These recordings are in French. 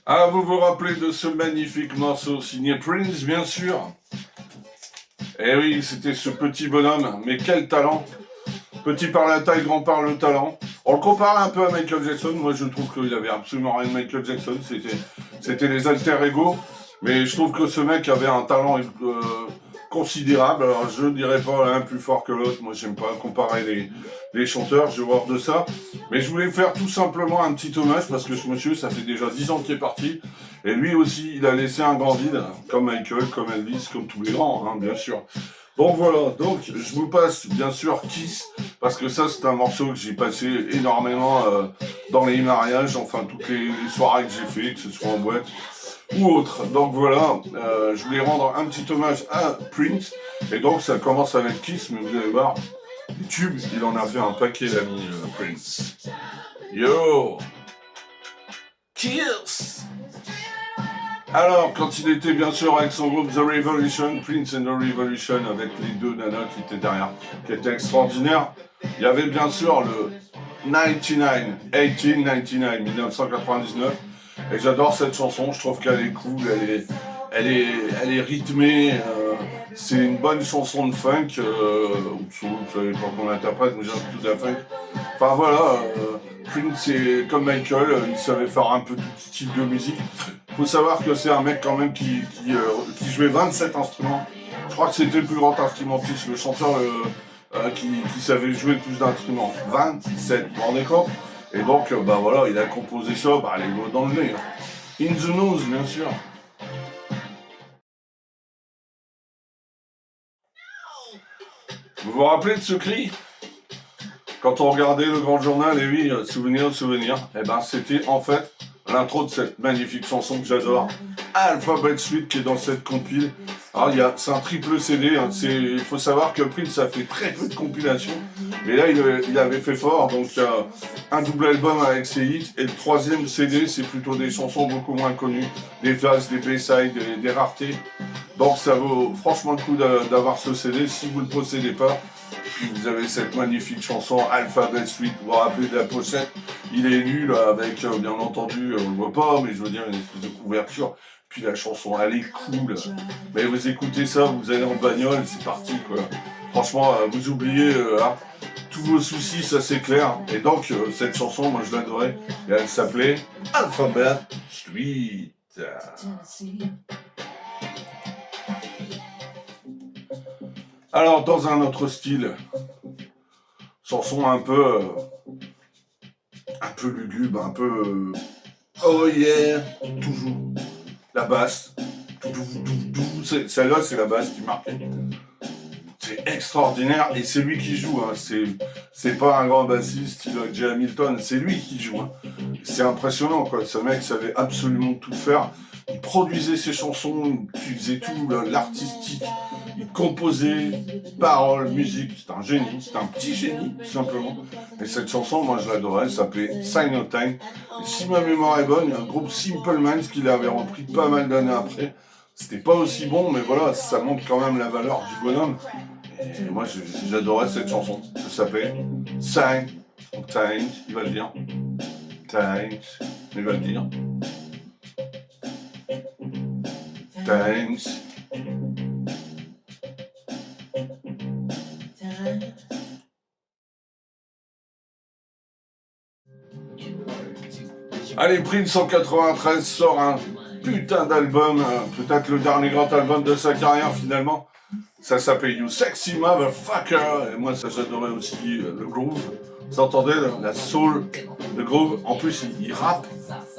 Ah, vous vous rappelez de ce magnifique morceau signé Prince, bien sûr? Eh oui, c'était ce petit bonhomme, mais quel talent! Petit par la taille, grand par le talent. On le compare un peu à Michael Jackson. Moi, je trouve qu'il avait absolument rien de Michael Jackson. C'était les alter ego. Mais je trouve que ce mec avait un talent considérable. Alors, je ne dirais pas l'un plus fort que l'autre. Moi, j'aime pas comparer les chanteurs. Je vais voir de ça. Mais je voulais faire tout simplement un petit hommage parce que ce monsieur, ça fait déjà 10 ans qu'il est parti. Et lui aussi, il a laissé un grand vide, comme Michael, comme Elvis, comme tous les grands, hein, bien sûr. Bon voilà, donc je vous passe bien sûr Kiss, parce que ça c'est un morceau que j'ai passé énormément dans les mariages, enfin toutes les soirées que j'ai fait, que ce soit en boîte ou autre. Donc voilà, je voulais rendre un petit hommage à Prince, et donc ça commence avec Kiss, mais vous allez voir, YouTube, il en a fait un paquet d'amis, Prince. Yo Kiss. Alors, quand il était bien sûr avec son groupe The Revolution, Prince and the Revolution, avec les deux nanas qui étaient derrière, qui étaient extraordinaires, il y avait bien sûr le 1999, et j'adore cette chanson, je trouve qu'elle est cool, elle est rythmée, c'est une bonne chanson de funk, ou de soul, vous savez pas qu'on l'interprète, mais j'ai un peu de la funk. Enfin voilà, Prince, c'est comme Michael, il savait faire un peu tout style de musique. Faut savoir que c'est un mec quand même qui jouait 27 instruments. Je crois que c'était le plus grand instrumentiste, le chanteur qui savait jouer le plus d'instruments. 27, vous vous rendez compte? Et donc, bah voilà, il a composé ça, bah les mots dans le nez. Hein. In the nose, bien sûr. Vous vous rappelez de ce cri? Quand on regardait le grand journal, et oui, souvenir, et ben c'était en fait l'intro de cette magnifique chanson que j'adore, Alphabet Suite, qui est dans cette compile. Alors c'est un triple CD, hein, il faut savoir que Prince a fait très peu de compilations, mais là il avait fait fort, donc un double album avec ses hits, et le troisième CD c'est plutôt des chansons beaucoup moins connues, des phases, des B-sides, des raretés. Donc ça vaut franchement le coup d'avoir ce CD si vous ne le possédez pas. Puis vous avez cette magnifique chanson Alphabet Suite, vous vous rappelez de la pochette, il est nul avec bien entendu, on le voit pas, mais je veux dire une espèce de couverture. Puis la chanson elle est cool. Mais vous écoutez ça, vous allez en bagnole, c'est parti quoi. Franchement, vous oubliez hein, tous vos soucis, ça c'est clair. Et donc cette chanson, moi je l'adorais. Et elle s'appelait Alphabet Suite. Alors, dans un autre style, chanson un peu lugubre, un peu oh yeah, toujours la basse, celle-là c'est la basse qui marque. C'est extraordinaire et c'est lui qui joue. Hein. C'est pas un grand bassiste, Jay Hamilton, c'est lui qui joue. Hein. C'est impressionnant quoi. Ce mec savait absolument tout faire. Il produisait ses chansons, il faisait tout, l'artistique. Il composait, paroles, musique, c'est un génie, c'est un petit génie, tout simplement. Et cette chanson, moi je l'adorais, elle s'appelait Sign of Time. Et si ma mémoire est bonne, il y a un groupe Simple Minds qui l'avait repris pas mal d'années après. C'était pas aussi bon, mais voilà, ça montre quand même la valeur du bonhomme. Et moi j'adorais cette chanson. Ça s'appelait Sign of Time, il va le dire. Time, il va le dire. Thanks. Allez, Prince en 93 sort un putain d'album, peut-être le dernier grand album de sa carrière finalement. Ça s'appelle You Sexy Motherfucker. Et moi, ça j'adorais aussi le groove. Vous entendez la soul, le groove. En plus, il rappe.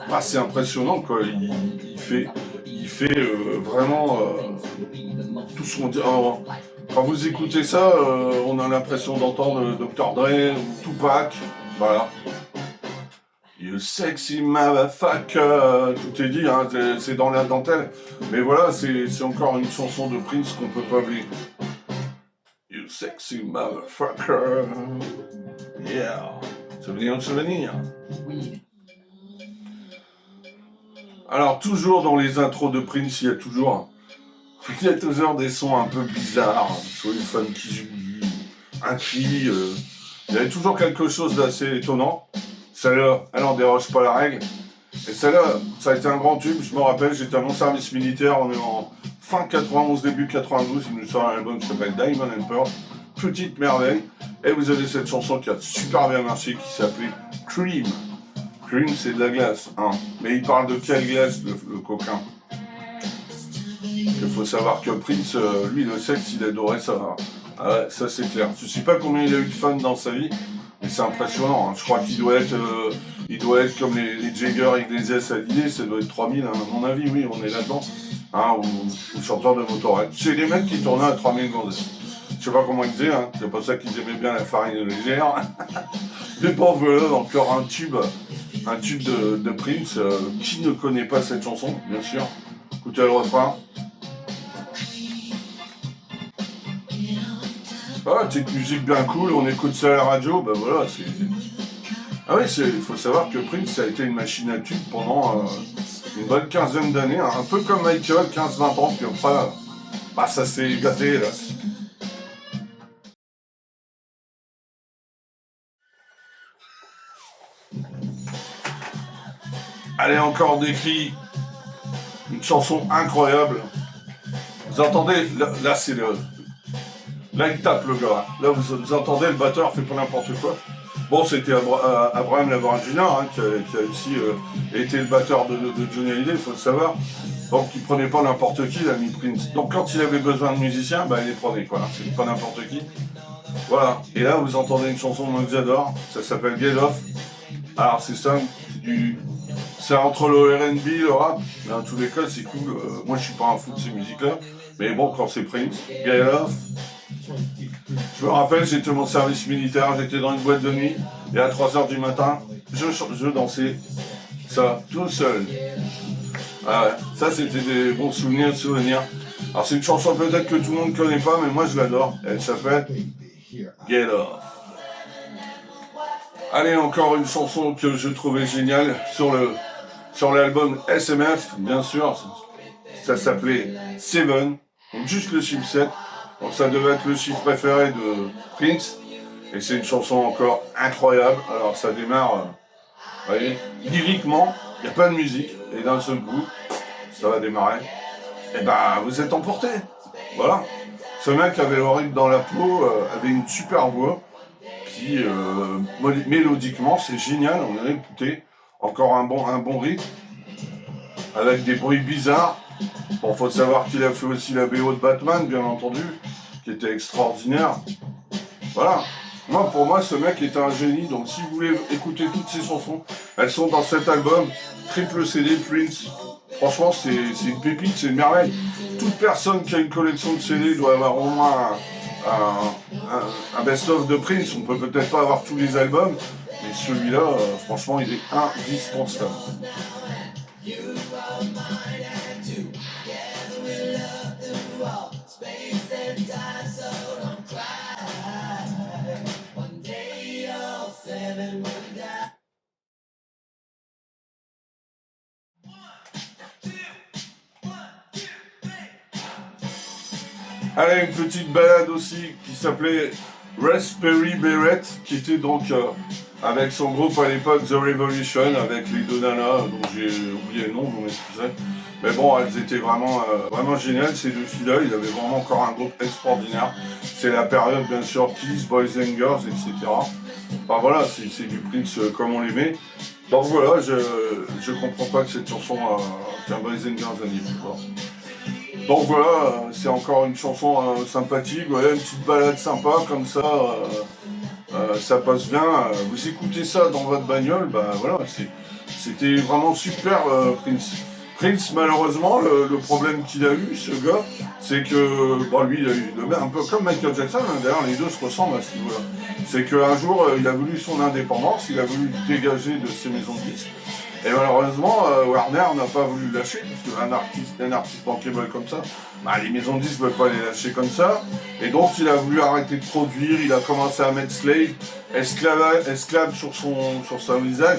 Ah, c'est impressionnant quoi. Il fait vraiment tout ce qu'on dit. Quand vous écoutez ça, on a l'impression d'entendre Dr. Dre ou Tupac. Voilà. You sexy motherfucker, tout est dit, hein, c'est dans la dentelle. Mais voilà, c'est encore une chanson de Prince qu'on peut pas oublier. You sexy motherfucker, yeah. Souvenir. Alors toujours dans les intros de Prince, il y a toujours des sons un peu bizarres, soit une femme qui joue, un cri. Il y avait toujours quelque chose d'assez étonnant. Celle-là, elle en déroge pas la règle. Et celle-là, ça a été un grand tube, je me rappelle, j'étais à mon service militaire, on est en fin 91, début 92, il nous sort un album qui s'appelle Diamond and Pearl, petite merveille, et vous avez cette chanson qui a super bien marché, qui s'appelait Cream. Cream, c'est de la glace, hein. Mais il parle de quelle glace, le coquin? Il faut savoir que Prince, lui, le sexe, il adorait ça. Ah ouais, ça c'est clair. Je sais pas combien il a eu de fans dans sa vie, mais c'est impressionnant. Hein. Je crois qu'il doit être comme les Jagger Iglesias Hallyday, ça doit être 3000, hein. À mon avis, oui, on est là-dedans. Hein, ou chanteur de Motorhead. C'est les mecs qui tournaient à 3000 gonzesses. Je sais pas comment ils faisaient, hein. C'est pas ça qu'ils aimaient bien la farine légère. Mais bon, voilà, encore un tube de Prince. Qui ne connaît pas cette chanson, bien sûr. Écoutez le refrain. Ah, petite musique bien cool, on écoute ça à la radio, ben voilà, c'est... Ah oui, il faut savoir que Prince a été une machine à tube pendant une bonne quinzaine d'années, hein, un peu comme Michael, 15-20 ans, puis après, bah ça s'est gâté, là. Allez, encore des cris, une chanson incroyable. Vous entendez, là c'est le... Là il tape le gars, là vous entendez, le batteur fait pas n'importe quoi. Bon, c'était Abraham Lavorne Jr. Hein, qui a aussi été le batteur de Johnny Hallyday, il faut le savoir. Donc il prenait pas n'importe qui, l'ami Prince. Donc quand il avait besoin de musiciens, bah il les prenait quoi. C'est pas n'importe qui. Voilà. Et là vous entendez une chanson que j'adore, ça s'appelle Get Off. Alors c'est ça, c'est entre le R&B et le rap. Mais en tous les cas c'est cool. Moi je suis pas un fou de ces musiques-là. Mais bon, quand c'est Prince, Get Off. Je me rappelle, j'étais mon service militaire, j'étais dans une boîte de nuit, et à 3h du matin, je dansais ça tout seul. Ah ouais, ça c'était des bons souvenirs. Alors c'est une chanson peut-être que tout le monde ne connaît pas, mais moi je l'adore. Elle s'appelle Get Off. Allez, encore une chanson que je trouvais géniale sur l'album SMF, bien sûr. Ça s'appelait Seven, donc juste le chiffre 7. Donc ça devait être le chiffre préféré de Prince. Et c'est une chanson encore incroyable. Alors ça démarre, vous voyez, lyriquement, il n'y a pas de musique. Et d'un seul coup, ça va démarrer. Et ben vous êtes emporté. Voilà. Ce mec avait le rythme dans la peau, avait une super voix. Puis mélodiquement, c'est génial. On a écouté. Encore un bon rythme. Avec des bruits bizarres. Bon, faut savoir qu'il a fait aussi la BO de Batman, bien entendu, qui était extraordinaire. Voilà. Pour moi, ce mec est un génie. Donc, si vous voulez écouter toutes ces chansons, elles sont dans cet album, triple CD Prince. Franchement, c'est une pépite, c'est une merveille. Toute personne qui a une collection de CD doit avoir au moins un best-of de Prince. On peut peut-être pas avoir tous les albums, mais celui-là, franchement, il est indispensable. Allez, une petite balade aussi qui s'appelait Raspberry Beret, qui était donc avec son groupe à l'époque The Revolution, avec les deux nanas, dont j'ai oublié le nom, vous m'excusez. Mais bon, elles étaient vraiment géniales, ces deux filles-là, il avait vraiment encore un groupe extraordinaire. C'est la période, bien sûr, Kiss, Boys and Girls, etc. Enfin voilà, c'est du Prince comme on l'aimait. Donc voilà, je comprends pas que cette chanson qu'un Boys and Girls anime. Donc voilà, c'est encore une chanson sympathique, ouais, une petite balade sympa comme ça, ça passe bien. Vous écoutez ça dans votre bagnole, bah voilà, c'était vraiment super Prince. Prince, malheureusement, le problème qu'il a eu, ce gars, c'est que, bon, lui, il a eu un peu comme Michael Jackson, hein, d'ailleurs, les deux se ressemblent à ce niveau-là. C'est qu'un jour, il a voulu son indépendance, il a voulu dégager de ses maisons de disques. Et malheureusement, Warner n'a pas voulu le lâcher, parce qu'un artiste bankable comme ça, bah, les maisons de disques ne veulent pas les lâcher comme ça. Et donc, il a voulu arrêter de produire, il a commencé à mettre slave, esclave sur son visage.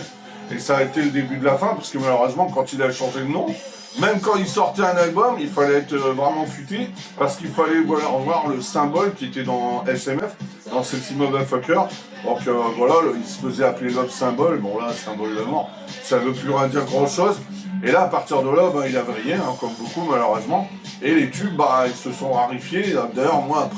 Et ça a été le début de la fin, parce que malheureusement, quand il a changé de nom, même quand il sortait un album, il fallait être vraiment futé, parce qu'il fallait voir le symbole qui était dans SMF, dans Sexy Motherfucker. Donc voilà, il se faisait appeler Love Symbol. Bon là, symbole de mort, ça veut plus rien dire grand chose. Et là, à partir de là, il a vrillé, comme beaucoup malheureusement. Et les tubes, ils se sont rarifiés. D'ailleurs, moi,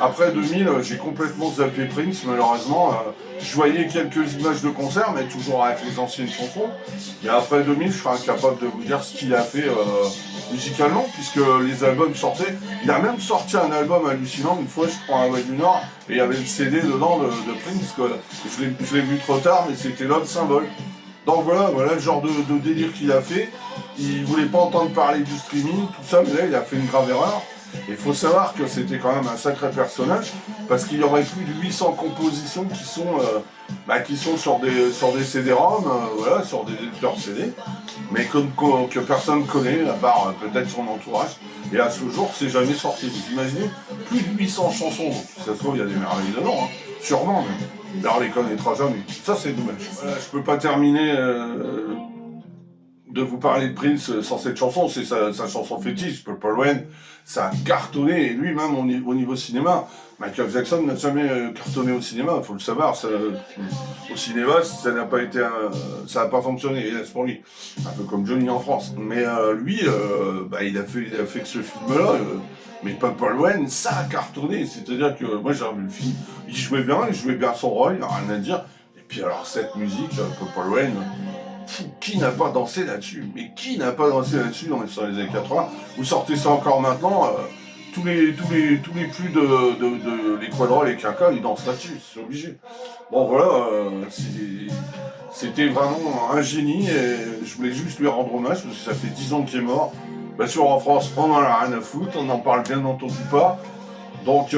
après 2000, j'ai complètement zappé Prince, malheureusement. Je voyais quelques images de concert, mais toujours avec les anciennes chansons. Mais après 2000, je serais incapable de vous dire ce qu'il a fait musicalement, puisque les albums sortaient. Il a même sorti un album hallucinant, une fois, je prends un Way du Nord, et il y avait le CD dedans de Prince, que je l'ai vu trop tard, mais c'était Love Symbol. Donc voilà le genre de délire qu'il a fait. Il voulait pas entendre parler du streaming, tout ça, mais là, il a fait une grave erreur. Il faut savoir que c'était quand même un sacré personnage, parce qu'il y aurait plus de 800 compositions qui sont sur des CD-ROM, voilà, sur des éditeurs CD, mais que personne ne connaît, à part peut-être son entourage. Et à ce jour, c'est jamais sorti. Vous imaginez, plus de 800 chansons, donc ça se trouve, il y a des merveilles dedans, sûrement, mais alors on les connaîtra jamais. Ça, c'est dommage. Voilà, je peux pas terminer de vous parler de Prince sans cette chanson, c'est sa chanson fétiche, Purple Rain. Ça a cartonné, et lui-même au niveau cinéma. Michael Jackson n'a jamais cartonné au cinéma, il faut le savoir. Au cinéma, ça n'a pas fonctionné, hélas pour lui. Un peu comme Johnny en France. Mais lui, il a fait que ce film-là. Mais Purple Rain, ça a cartonné. C'est-à-dire que moi j'ai revu le film, il jouait bien son rôle, il n'y a rien à dire. Et puis alors cette musique, Purple Rain, qui n'a pas dansé là-dessus? Mais qui n'a pas dansé là-dessus dans les années 80? Vous sortez ça encore maintenant, tous les plus de les quadrilles, les quinquas, ils dansent là-dessus, c'est obligé. Bon voilà, c'était vraiment un génie et je voulais juste lui rendre hommage parce que ça fait 10 ans qu'il est mort. Bien sûr en France, on en a rien à foutre, on n'en parle bien entendu pas. Donc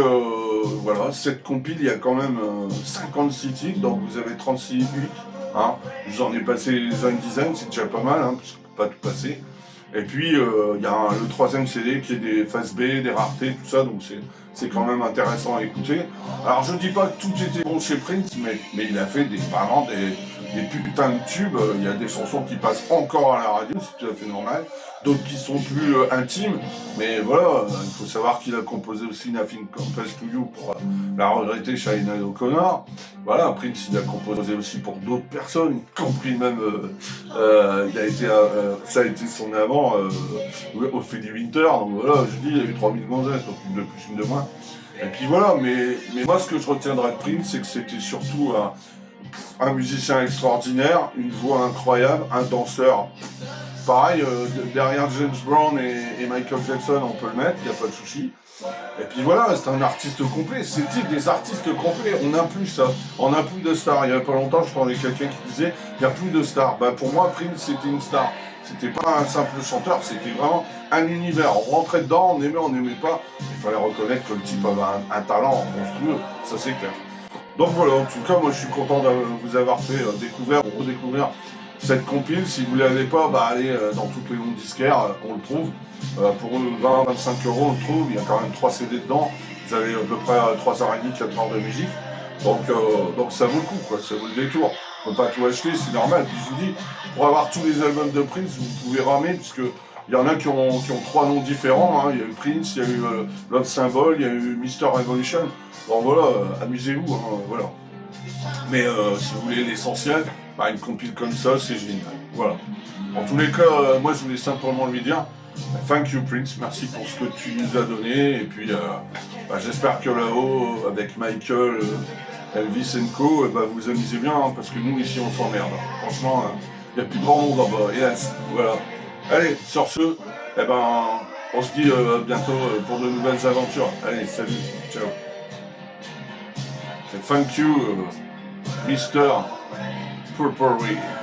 voilà, cette compile, il y a quand même 56 titres, donc vous avez 36 huit. Je vous en ai passé une dizaine, c'est déjà pas mal, parce qu'on peut pas tout passer. Et puis il y a le troisième CD qui est des faces B, des raretés, tout ça, donc c'est quand même intéressant à écouter. Alors je dis pas que tout était bon chez Prince, mais il a fait vraiment des putains de tubes. Il y a des chansons qui passent encore à la radio, c'est tout à fait normal. D'autres qui sont plus intimes, mais voilà, il faut savoir qu'il a composé aussi Nothing Compares to You pour la regrettée Sinéad O'Connor. Voilà, Prince il a composé aussi pour d'autres personnes, y compris même, ça a été son amant, Ophélie Winter, donc voilà, je dis, il y a eu 3000 gonzesses, donc une de plus, une de moins. Et puis voilà, mais moi ce que je retiendrai de Prince, c'est que c'était surtout un musicien extraordinaire, une voix incroyable, un danseur. Pareil, derrière James Brown et Michael Jackson, on peut le mettre, il n'y a pas de souci. Et puis voilà, c'est un artiste complet. C'était des artistes complets. On n'a plus ça. On n'a plus de stars. Il n'y a pas longtemps, je parlais quelqu'un qui disait il n'y a plus de stars. Pour moi, Prince, c'était une star. C'était pas un simple chanteur, c'était vraiment un univers. On rentrait dedans, on n'aimait pas. Il fallait reconnaître que le type avait un talent monstrueux. Ça, c'est clair. Donc voilà, en tout cas, moi, je suis content de vous avoir fait découvrir ou redécouvrir cette compile. Si vous ne l'avez pas, allez dans toutes les noms disquaires, on le trouve. Pour 20-25 euros, on le trouve. Il y a quand même 3 CD dedans. Vous avez à peu près 3h30, 4 heures de musique. Donc ça vaut le coup, quoi. Ça vaut le détour. On ne peut pas tout acheter, c'est normal. Puis je vous dis, pour avoir tous les albums de Prince, vous pouvez ramer, puisque il y en a qui ont 3 noms différents. Il y a eu Prince, il y a eu Love Symbol, il y a eu Mr. Revolution. Bon voilà, amusez-vous, voilà. Mais si vous voulez l'essentiel, une compile comme ça, c'est génial. Voilà. En tous les cas, moi je voulais simplement lui dire thank you Prince, merci pour ce que tu nous as donné. Et puis j'espère que là-haut, avec Michael, Elvis & Co, vous vous amusez bien, parce que nous ici on s'emmerde. Franchement, il n'y a plus grand monde là-bas. Yes, voilà. Allez, sur ce, on se dit bientôt pour de nouvelles aventures. Allez, salut, ciao. Et thank you, Mr. Purple Rain.